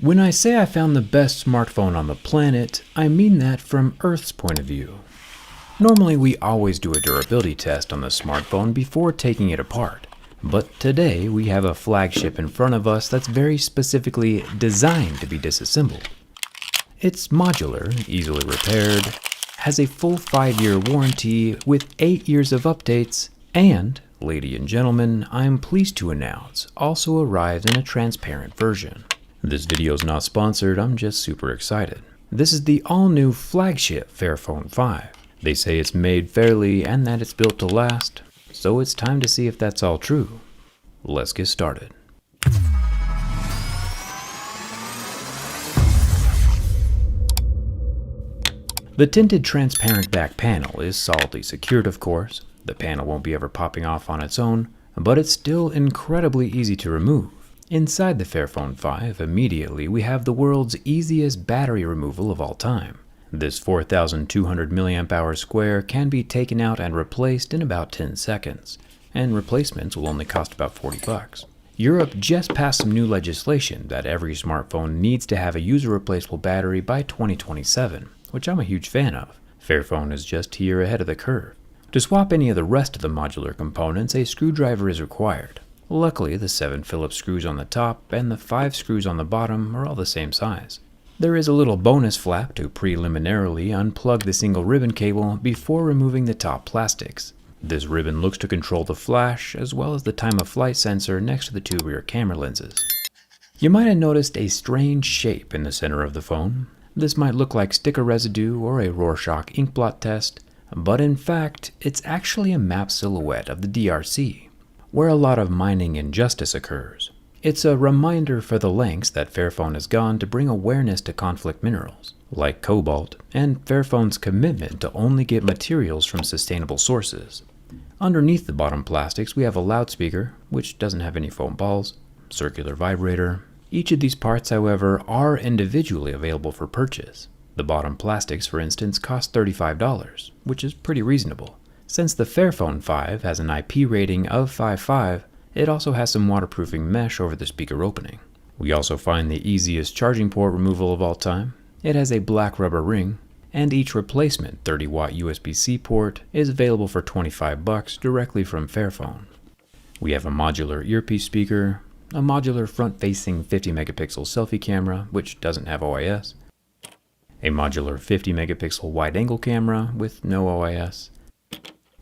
When I say I found the best smartphone on the planet, I mean that from Earth's point of view. Normally we always do a durability test on the smartphone before taking it apart, but today we have a flagship in front of us that's very specifically designed to be disassembled. It's modular, easily repaired, has a full 5-year warranty with 8 years of updates, and, ladies and gentlemen, I'm pleased to announce, also arrived in a transparent version. This video is not sponsored, I'm just super excited. This is the all-new flagship Fairphone 5. They say it's made fairly and that it's built to last, so it's time to see if that's all true. Let's get started. The tinted transparent back panel is solidly secured, of course. The panel won't be ever popping off on its own, but it's still incredibly easy to remove. Inside the Fairphone 5, immediately we have the world's easiest battery removal of all time. This 4,200 mAh square can be taken out and replaced in about 10 seconds, and replacements will only cost about $40. Europe just passed some new legislation that every smartphone needs to have a user replaceable battery by 2027, which I'm a huge fan of. Fairphone is just here ahead of the curve. To swap any of the rest of the modular components, a screwdriver is required. Luckily, the 7 Phillips screws on the top and the 5 screws on the bottom are all the same size. There is a little bonus flap to preliminarily unplug the single ribbon cable before removing the top plastics. This ribbon looks to control the flash as well as the time of flight sensor next to the 2 rear camera lenses. You might have noticed a strange shape in the center of the phone. This might look like sticker residue or a Rorschach ink blot test, but in fact, it's actually a map silhouette of the DRC, where a lot of mining injustice occurs. It's a reminder for the lengths that Fairphone has gone to bring awareness to conflict minerals, like cobalt, and Fairphone's commitment to only get materials from sustainable sources. Underneath the bottom plastics, we have a loudspeaker, which doesn't have any foam balls, circular vibrator. Each of these parts, however, are individually available for purchase. The bottom plastics, for instance, cost $35, which is pretty reasonable. Since the Fairphone 5 has an IP rating of 5.5, it also has some waterproofing mesh over the speaker opening. We also find the easiest charging port removal of all time. It has a black rubber ring, and each replacement 30-watt USB-C port is available for $25 directly from Fairphone. We have a modular earpiece speaker, a modular front-facing 50-megapixel selfie camera, which doesn't have OIS, a modular 50-megapixel wide-angle camera with no OIS,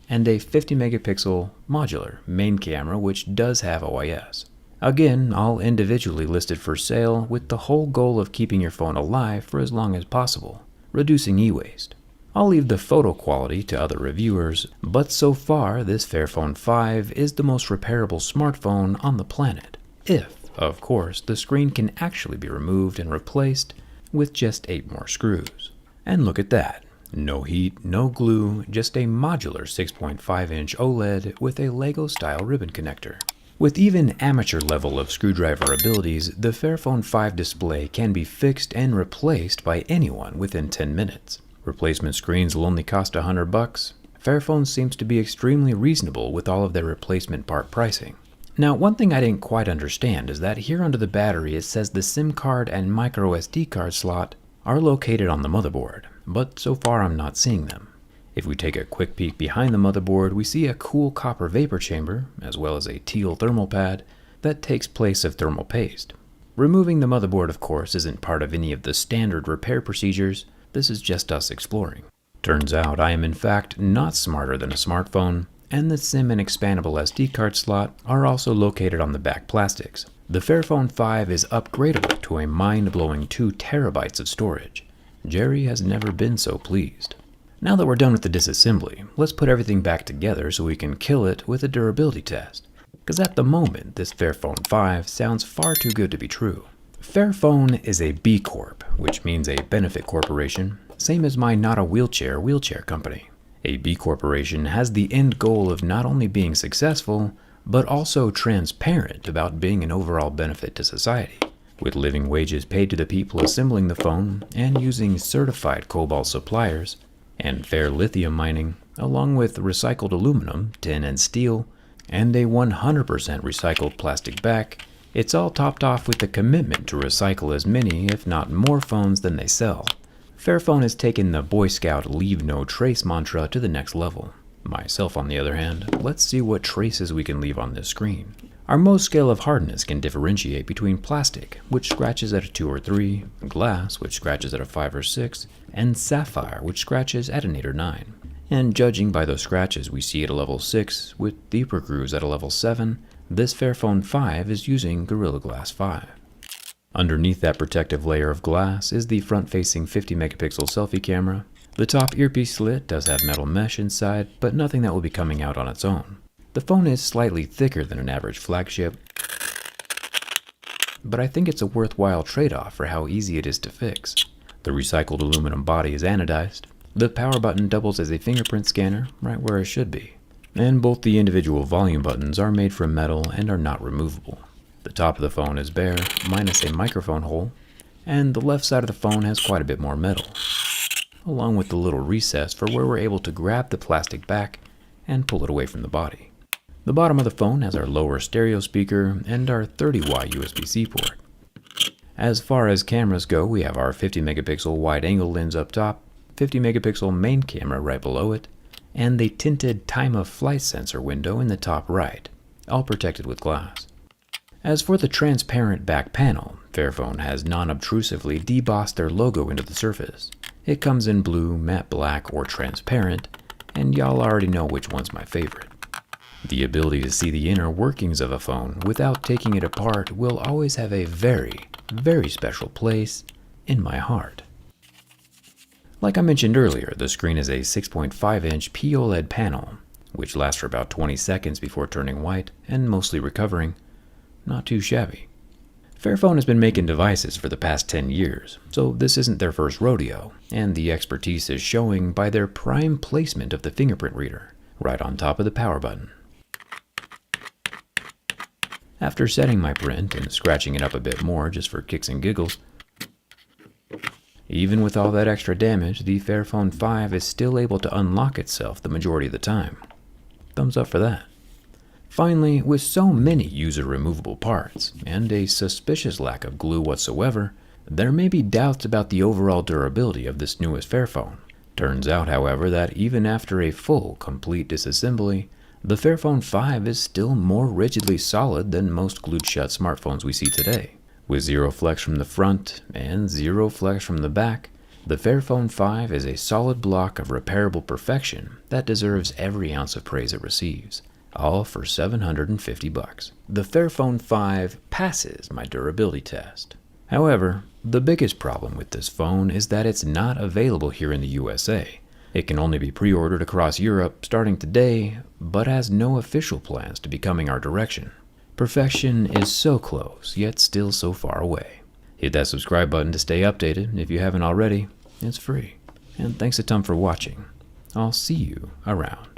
and a 50-megapixel modular main camera which does have OIS. Again, all individually listed for sale with the whole goal of keeping your phone alive for as long as possible, reducing e-waste. I'll leave the photo quality to other reviewers, but so far this Fairphone 5 is the most repairable smartphone on the planet. If, of course, the screen can actually be removed and replaced with just 8 more screws. And look at that. No heat, no glue, just a modular 6.5-inch OLED with a Lego-style ribbon connector. With even amateur level of screwdriver abilities, the Fairphone 5 display can be fixed and replaced by anyone within 10 minutes. Replacement screens will only cost $100. Fairphone seems to be extremely reasonable with all of their replacement part pricing. Now, one thing I didn't quite understand is that here under the battery it says the SIM card and micro SD card slot are located on the motherboard, but so far I'm not seeing them. If we take a quick peek behind the motherboard, we see a cool copper vapor chamber, as well as a teal thermal pad that takes place of thermal paste. Removing the motherboard, of course, isn't part of any of the standard repair procedures. This is just us exploring. Turns out I am in fact not smarter than a smartphone, and the SIM and expandable SD card slot are also located on the back plastics. The Fairphone 5 is upgradable to a mind-blowing 2 terabytes of storage. Jerry has never been so pleased. Now that we're done with the disassembly, let's put everything back together so we can kill it with a durability test. Because at the moment, this Fairphone 5 sounds far too good to be true. Fairphone is a B Corp, which means a benefit corporation, same as my Not a Wheelchair company. A B Corporation has the end goal of not only being successful, but also transparent about being an overall benefit to society. With living wages paid to the people assembling the phone and using certified cobalt suppliers and fair lithium mining, along with recycled aluminum, tin, and steel, and a 100% recycled plastic back, It's all topped off with the commitment to recycle as many, if not more, phones than they sell. Fairphone has taken the Boy Scout leave no trace mantra to the next level. Myself, on the other hand, let's see what traces we can leave on this screen. Our Mohs scale of hardness can differentiate between plastic, which scratches at a 2 or 3, glass, which scratches at a 5 or 6, and sapphire, which scratches at an 8 or 9. And judging by those scratches we see at a level 6, with deeper grooves at a level 7, this Fairphone 5 is using Gorilla Glass 5. Underneath that protective layer of glass is the front-facing 50 megapixel selfie camera. The top earpiece slit does have metal mesh inside, but nothing that will be coming out on its own. The phone is slightly thicker than an average flagship, but I think it's a worthwhile trade-off for how easy it is to fix. The recycled aluminum body is anodized. The power button doubles as a fingerprint scanner, right where it should be. And both the individual volume buttons are made from metal and are not removable. The top of the phone is bare, minus a microphone hole, and the left side of the phone has quite a bit more metal, along with the little recess for where we're able to grab the plastic back and pull it away from the body. The bottom of the phone has our lower stereo speaker and our 30-watt USB-C port. As far as cameras go, we have our 50 megapixel wide-angle lens up top, 50 megapixel main camera right below it, and the tinted time of flight sensor window in the top right, all protected with glass. As for the transparent back panel, Fairphone has non-obtrusively debossed their logo into the surface. It comes in blue, matte black, or transparent, and y'all already know which one's my favorite. The ability to see the inner workings of a phone without taking it apart will always have a very, very special place in my heart. Like I mentioned earlier, the screen is a 6.5-inch POLED panel, which lasts for about 20 seconds before turning white and mostly recovering. Not too shabby. Fairphone has been making devices for the past 10 years, so this isn't their first rodeo, and the expertise is showing by their prime placement of the fingerprint reader, right on top of the power button. After setting my print and scratching it up a bit more just for kicks and giggles, even with all that extra damage, the Fairphone 5 is still able to unlock itself the majority of the time. Thumbs up for that. Finally, with so many user-removable parts, and a suspicious lack of glue whatsoever, there may be doubts about the overall durability of this newest Fairphone. Turns out, however, that even after a full, complete disassembly, the Fairphone 5 is still more rigidly solid than most glued-shut smartphones we see today. With zero flex from the front and zero flex from the back, the Fairphone 5 is a solid block of repairable perfection that deserves every ounce of praise it receives. All for $750. The Fairphone 5 passes my durability test. However, the biggest problem with this phone is that it's not available here in the USA. It can only be pre-ordered across Europe starting today, but has no official plans to be coming our direction. Perfection is so close, yet still so far away. Hit that subscribe button to stay updated if you haven't already. It's free. And thanks a ton for watching. I'll see you around.